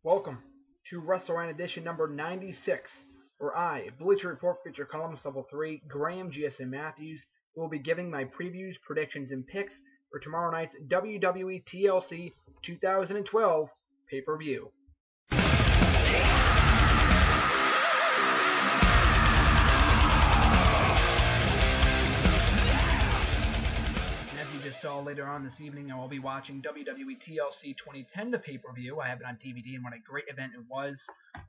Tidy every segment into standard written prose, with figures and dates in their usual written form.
Welcome to WrestleRant edition number 96, where I, Bleacher Report feature Columnist Level 3, Graham GSM Matthews, will be giving my previews, predictions, and picks for tomorrow night's WWE TLC 2012 pay-per-view. Saw later on this evening, I will be watching WWE TLC 2010, the pay-per-view. I have it on DVD, and what a great event it was.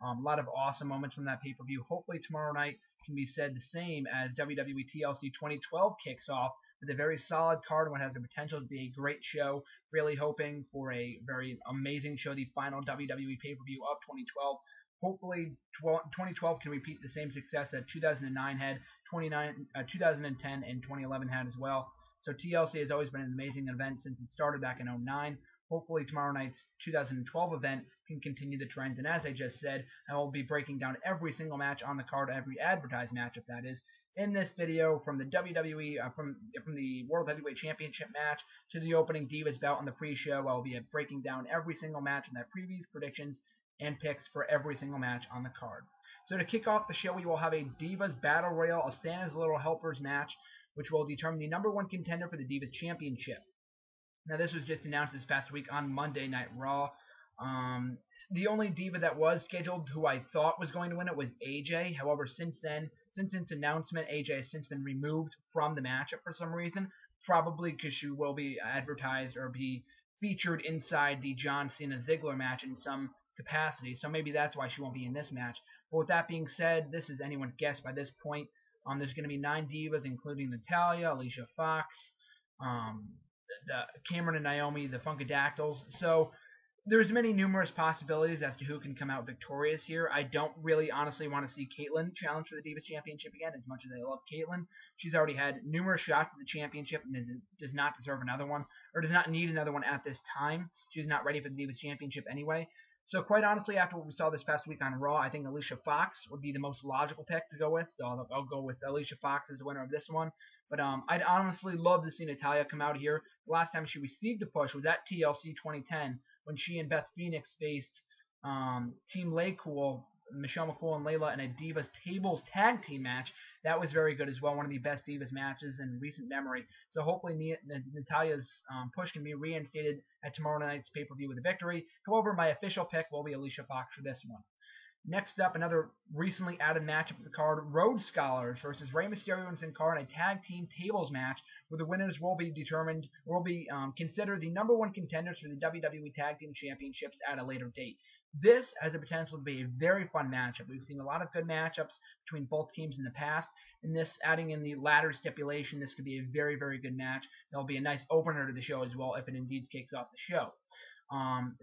A lot of awesome moments from that pay-per-view. Hopefully tomorrow night can be said the same as WWE TLC 2012 kicks off with a very solid card and what has the potential to be a great show. Really hoping for a very amazing show, the final WWE pay-per-view of 2012. Hopefully 2012 can repeat the same success that 2009 had, 2010 and 2011 had as well. So TLC has always been an amazing event since it started back in 2009. Hopefully tomorrow night's 2012 event can continue the trend. And as I just said, I will be breaking down every single match on the card, every advertised matchup that is, in this video, from the WWE, from the World Heavyweight Championship match to the opening Divas bout on the pre-show. I will be breaking down every single match and their previews, predictions, and picks for every single match on the card. So to kick off the show, we will have a Divas Battle Royal, a Santa's Little Helpers match, which will determine the #1 contender for the Divas Championship. Now, this was just announced this past week on Monday Night Raw. The only Diva that was scheduled who I thought was going to win it was AJ. However, since its announcement, AJ has since been removed from the matchup for some reason, probably because she will be advertised or be featured inside the John Cena Ziggler match in some capacity. So maybe that's why she won't be in this match. But with that being said, this is anyone's guess by this point. There's going to be 9 Divas, including Natalya, Alicia Fox, Cameron and Naomi, the Funkadactyls. So there's numerous possibilities as to who can come out victorious here. I don't really honestly want to see Caitlyn challenge for the Divas Championship again, as much as I love Caitlyn. She's already had numerous shots at the championship and does not deserve another one, or does not need another one at this time. She's not ready for the Divas Championship anyway. So quite honestly, after what we saw this past week on Raw, I think Alicia Fox would be the most logical pick to go with. So I'll go with Alicia Fox as the winner of this one. But I'd honestly love to see Natalya come out here. The last time she received a push was at TLC 2010 when she and Beth Phoenix faced Team Laycool, Michelle McCool and Layla, in a Divas Tables tag team match. That was very good as well, one of the best Divas matches in recent memory. So hopefully Natalya's push can be reinstated at tomorrow night's pay-per-view with a victory. However, my official pick will be Alicia Fox for this one. Next up, another recently added matchup of the card, Rhodes Scholars versus Rey Mysterio and Sin Cara in a tag team tables match, where the winners will be determined, will be considered the #1 contenders for the WWE Tag Team Championships at a later date. This has the potential to be a very fun matchup. We've seen a lot of good matchups between both teams in the past, and this, adding in the ladder stipulation, this could be a very, very good match. That'll be a nice opener to the show as well if it indeed kicks off the show.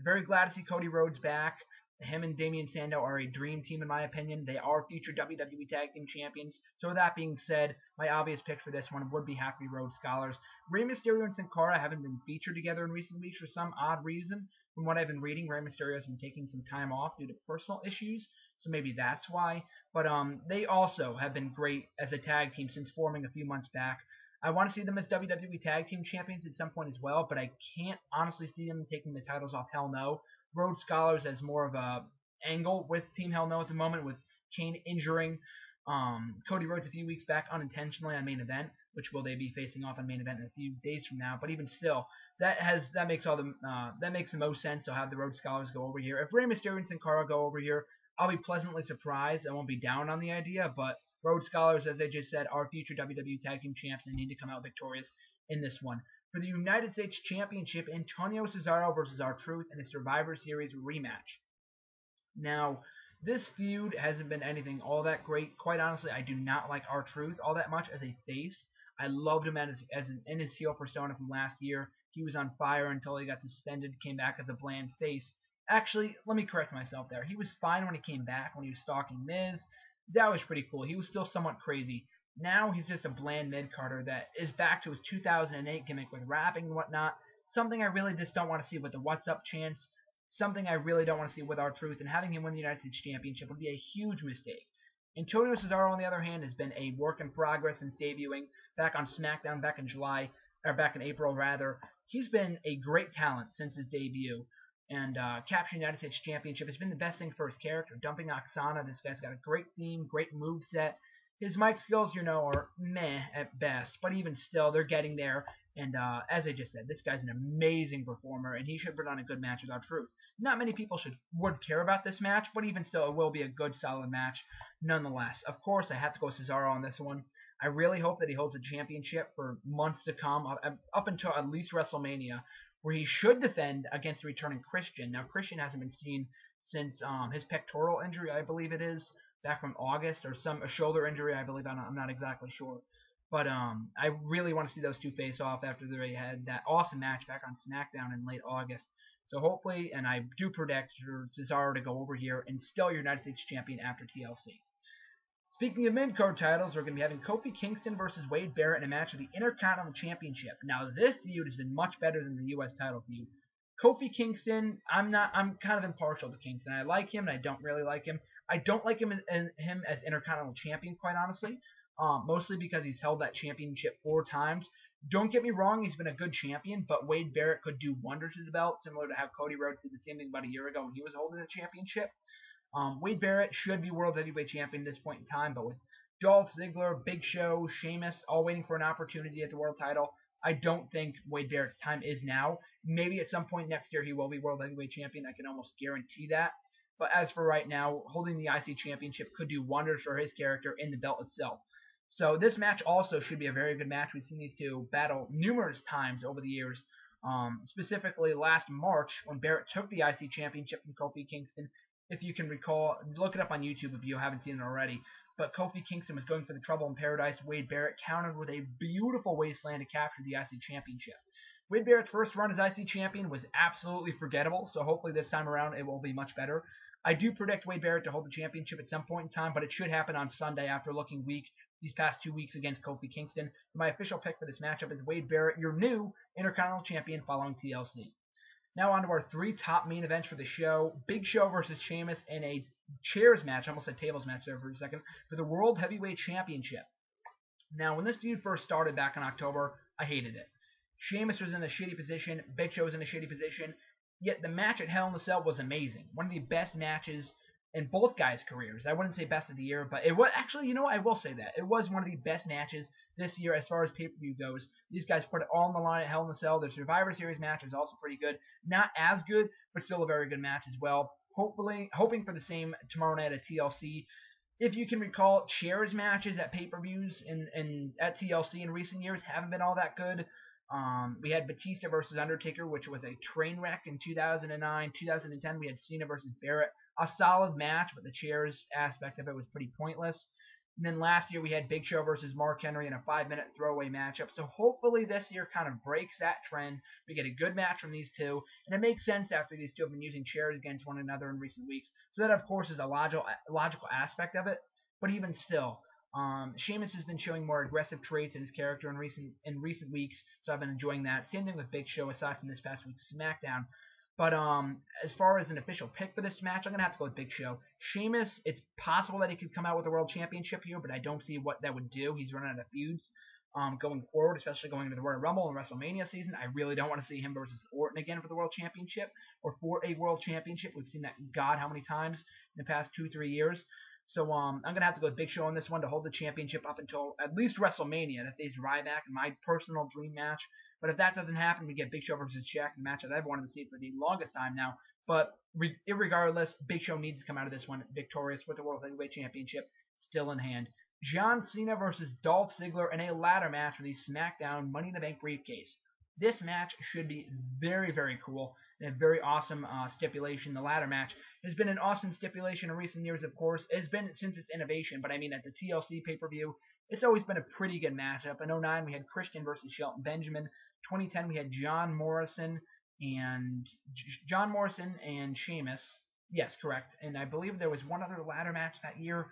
Very glad to see Cody Rhodes back. Him and Damien Sandow are a dream team in my opinion. They are future WWE Tag Team Champions. So with that being said, my obvious pick for this one would have to be Rhodes Scholars. Rey Mysterio and Sin Cara haven't been featured together in recent weeks for some odd reason. From what I've been reading, Rey Mysterio has been taking some time off due to personal issues, so maybe that's why. But they also have been great as a tag team since forming a few months back. I want to see them as WWE Tag Team Champions at some point as well, but I can't honestly see them taking the titles off Hell No. Rhodes Scholars as more of a angle with Team Hell No at the moment, with Kane injuring Cody Rhodes a few weeks back unintentionally on main event, which will they be facing off on main event in a few days from now. But even still, that makes the most sense to have the Rhodes Scholars go over here. If Rey Mysterio and Sin Cara go over here, I'll be pleasantly surprised. I won't be down on the idea, but Rhodes Scholars, as I just said, are future WWE Tag Team Champs and need to come out victorious in this one. For the United States Championship, Antonio Cesaro versus R-Truth in a Survivor Series rematch. Now, this feud hasn't been anything all that great. Quite honestly, I do not like R-Truth all that much as a face. I loved him in his heel persona from last year. He was on fire until he got suspended, came back as a bland face. Actually, let me correct myself there. He was fine when he came back, when he was stalking Miz. That was pretty cool. He was still somewhat crazy. Now he's just a bland mid-carder that is back to his 2008 gimmick with rapping and whatnot. Something I really just don't want to see with the What's Up chants. Something I really don't want to see with R-Truth, and having him win the United States Championship would be a huge mistake. Antonio Cesaro, on the other hand, has been a work in progress since debuting back on SmackDown back in April rather. He's been a great talent since his debut. and capturing the United States Championship has been the best thing for his character. Dumping Oksana, this guy's got a great theme, great moveset. His mic skills, are meh at best, but even still, they're getting there. And as I just said, this guy's an amazing performer, and he should put on a good match with R-Truth. Not many people would care about this match, but even still, it will be a good, solid match nonetheless. Of course, I have to go Cesaro on this one. I really hope that he holds a championship for months to come, up until at least WrestleMania, where he should defend against the returning Christian. Now, Christian hasn't been seen since his pectoral injury, I believe it is, back from August, or a shoulder injury, I believe. I'm not exactly sure. But I really want to see those two face off after they had that awesome match back on SmackDown in late August. So hopefully, and I do predict for Cesaro to go over here and still United States Champion after TLC. Speaking of mid-card titles, we're going to be having Kofi Kingston versus Wade Barrett in a match for the Intercontinental Championship. Now, this feud has been much better than the U.S. title feud. Kofi Kingston, I'm kind of impartial to Kingston. I like him, and I don't really like him. I don't like him as Intercontinental Champion, quite honestly, mostly because he's held that championship 4 times. Don't get me wrong, he's been a good champion, but Wade Barrett could do wonders with the belt, similar to how Cody Rhodes did the same thing about a year ago when he was holding the championship. Wade Barrett should be World Heavyweight Champion at this point in time, but with Dolph Ziggler, Big Show, Sheamus all waiting for an opportunity at the world title, I don't think Wade Barrett's time is now. Maybe at some point next year he will be World Heavyweight Champion. I can almost guarantee that. But as for right now, holding the IC Championship could do wonders for his character in the belt itself. So this match also should be a very good match. We've seen these two battle numerous times over the years. Specifically last March when Barrett took the IC Championship from Kofi Kingston. If you can recall, look it up on YouTube if you haven't seen it already. But Kofi Kingston was going for the Trouble in Paradise. Wade Barrett countered with a beautiful wasteland to capture the IC Championship. Wade Barrett's first run as IC Champion was absolutely forgettable, so hopefully this time around it will be much better. I do predict Wade Barrett to hold the championship at some point in time, but it should happen on Sunday after looking weak these past 2 weeks against Kofi Kingston. My official pick for this matchup is Wade Barrett, your new Intercontinental Champion following TLC. Now on to our 3 top main events for the show. Big Show versus Sheamus in a chairs match, almost a tables match there for a second, for the World Heavyweight Championship. Now, when this feud first started back in October, I hated it. Sheamus was in a shitty position, Big Show was in a shitty position, yet the match at Hell in a Cell was amazing. One of the best matches in both guys' careers. I wouldn't say best of the year, but it was actually, I will say that. It was one of the best matches this year as far as pay-per-view goes. These guys put it all on the line at Hell in a Cell. Their Survivor Series match was also pretty good. Not as good, but still a very good match as well. Hoping for the same tomorrow night at TLC. If you can recall, chairs matches at pay-per-views and at TLC in recent years haven't been all that good. We had Batista versus Undertaker, which was a train wreck in 2009. 2010, we had Cena versus Barrett. A solid match, but the chairs aspect of it was pretty pointless. And then last year we had Big Show versus Mark Henry in a 5-minute throwaway matchup. So hopefully this year kind of breaks that trend. We get a good match from these two. And it makes sense after these two have been using chairs against one another in recent weeks. So that, of course, is a logical aspect of it. But even still, Sheamus has been showing more aggressive traits in his character in recent weeks. So I've been enjoying that. Same thing with Big Show aside from this past week's SmackDown. But as far as an official pick for this match, I'm going to have to go with Big Show. Sheamus, it's possible that he could come out with a world championship here, but I don't see what that would do. He's running out of feuds going forward, especially going into the Royal Rumble and WrestleMania season. I really don't want to see him versus Orton again for the world championship or for a world championship. We've seen that God how many times in the past 2-3 years. So I'm going to have to go with Big Show on this one to hold the championship up until at least WrestleMania. That is Ryback, my personal dream match. But if that doesn't happen, we get Big Show versus Shaq, the match that I've wanted to see for the longest time now. But irregardless, Big Show needs to come out of this one victorious with the World Heavyweight Championship still in hand. John Cena versus Dolph Ziggler in a ladder match for the SmackDown Money in the Bank briefcase. This match should be very, very cool and a very awesome stipulation. The ladder match has been an awesome stipulation in recent years, of course. It's been since its innovation, but I mean at the TLC pay-per-view, it's always been a pretty good matchup. In 2009, we had Christian versus Shelton Benjamin. 2010, we had John Morrison and Sheamus. Yes, correct. And I believe there was one other ladder match that year.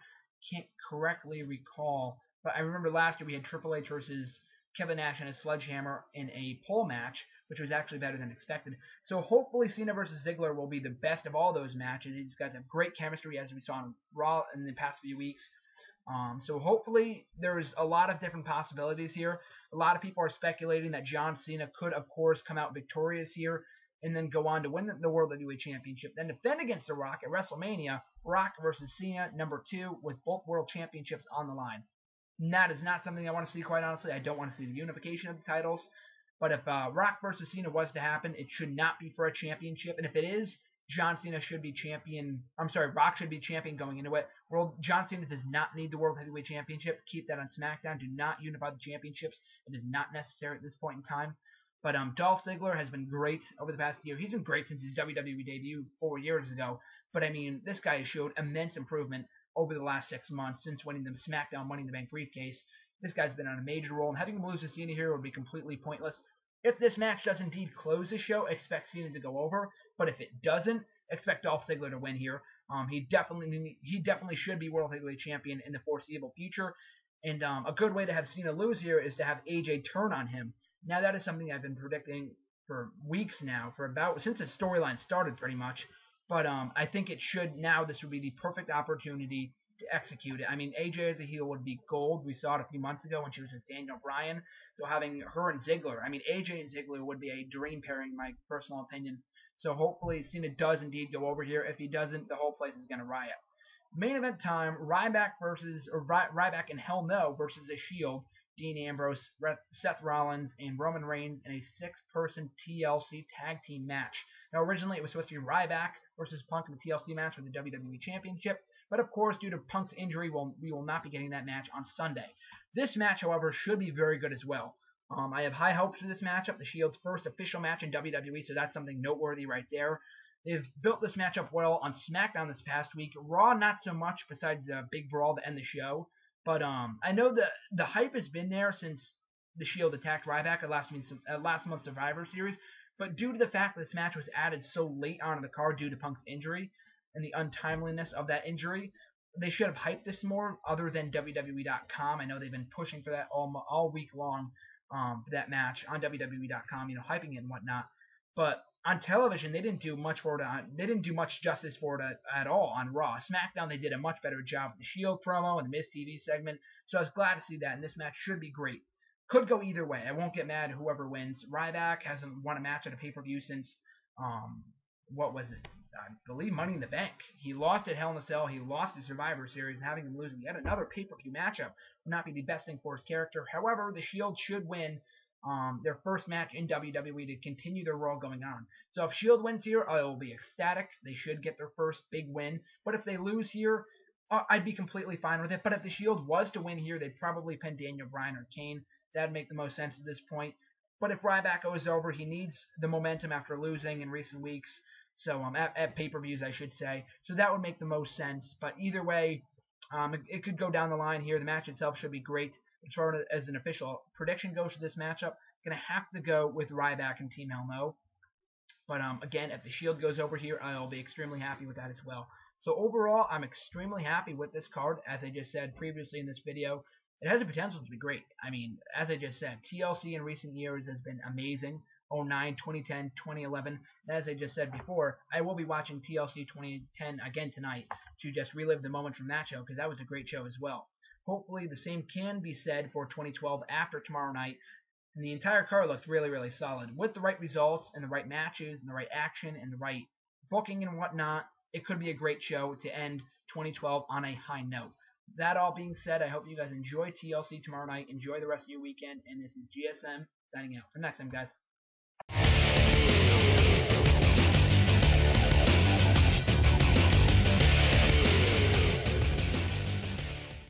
Can't correctly recall. But I remember last year we had Triple H versus Kevin Nash and a Sledgehammer in a pole match, which was actually better than expected. So hopefully Cena versus Ziggler will be the best of all those matches. These guys have great chemistry, as we saw on Raw in the past few weeks. So hopefully there's a lot of different possibilities here. A lot of people are speculating that John Cena could, of course, come out victorious here and then go on to win the World Heavyweight Championship, then defend against The Rock at WrestleMania, Rock versus Cena, number 2, with both World Championships on the line. And that is not something I want to see, quite honestly. I don't want to see the unification of the titles. But if Rock versus Cena was to happen, it should not be for a championship. And if it is, John Cena should be champion. I'm sorry, Rock should be champion going into it. John Cena does not need the World Heavyweight Championship. Keep that on SmackDown. Do not unify the championships. It is not necessary at this point in time. But Dolph Ziggler has been great over the past year. He's been great since his WWE debut 4 years ago. But I mean, this guy has showed immense improvement over the last 6 months since winning the SmackDown Money in the Bank briefcase. This guy's been on a major role, and having him lose to Cena here would be completely pointless. If this match does indeed close the show, expect Cena to go over. But if it doesn't, expect Dolph Ziggler to win here. He definitely should be World Heavyweight Champion in the foreseeable future. And a good way to have Cena lose here is to have AJ turn on him. Now that is something I've been predicting for weeks now, since the storyline started pretty much. But I think this would be the perfect opportunity to execute it. I mean, AJ as a heel would be gold. We saw it a few months ago when she was with Daniel Bryan. So having her and Ziggler, I mean, AJ and Ziggler would be a dream pairing, in my personal opinion. So hopefully Cena does indeed go over here. If he doesn't, the whole place is going to riot. Main event time, Ryback and Hell No versus The Shield, Dean Ambrose, Seth Rollins, and Roman Reigns in a 6-person TLC tag team match. Now originally it was supposed to be Ryback versus Punk in the TLC match for the WWE Championship, but of course due to Punk's injury, we will not be getting that match on Sunday. This match, however, should be very good as well. I have high hopes for this matchup, the Shield's first official match in WWE, so that's something noteworthy right there. They've built this matchup well on SmackDown this past week. Raw, not so much, besides a big brawl to end the show. But I know the hype has been there since the Shield attacked Ryback at last month's Survivor Series. But due to the fact that this match was added so late on in the card due to Punk's injury and the untimeliness of that injury, they should have hyped this more other than WWE.com. I know they've been pushing for that all week long. For that match on WWE.com, hyping it and whatnot. But on television, they didn't do much for it. They didn't do much justice for it at all on Raw. SmackDown, they did a much better job with the Shield promo and the Miz TV segment. So I was glad to see that, and this match should be great. Could go either way. I won't get mad whoever wins. Ryback hasn't won a match at a pay-per-view since what was it? I believe Money in the Bank. He lost at Hell in a Cell. He lost the Survivor Series, and having him losing yet another pay-per-view matchup would not be the best thing for his character. However, the Shield should win their first match in WWE to continue their role going on. So if Shield wins here, I will be ecstatic. They should get their first big win. But if they lose here, I'd be completely fine with it. But if the Shield was to win here, they'd probably pin Daniel Bryan or Kane. That'd make the most sense at this point. But if Ryback goes over, he needs the momentum after losing in recent weeks. So at pay-per-views, I should say. So that would make the most sense. But either way, it could go down the line here. The match itself should be great. As far as an official prediction goes for this matchup, going to have to go with Ryback and Team Hell No. But again, if the Shield goes over here, I'll be extremely happy with that as well. So overall, I'm extremely happy with this card. As I just said previously in this video, it has the potential to be great. I mean, as I just said, TLC in recent years has been amazing. 2009, 2010, 2011. And as I just said before, I will be watching TLC 2010 again tonight to just relive the moments from that show, because that was a great show as well. Hopefully the same can be said for 2012 after tomorrow night. And the entire card looks really, really solid. With the right results and the right matches and the right action and the right booking and whatnot, it could be a great show to end 2012 on a high note. That all being said, I hope you guys enjoy TLC tomorrow night. Enjoy the rest of your weekend. And this is GSM signing out. For next time, guys.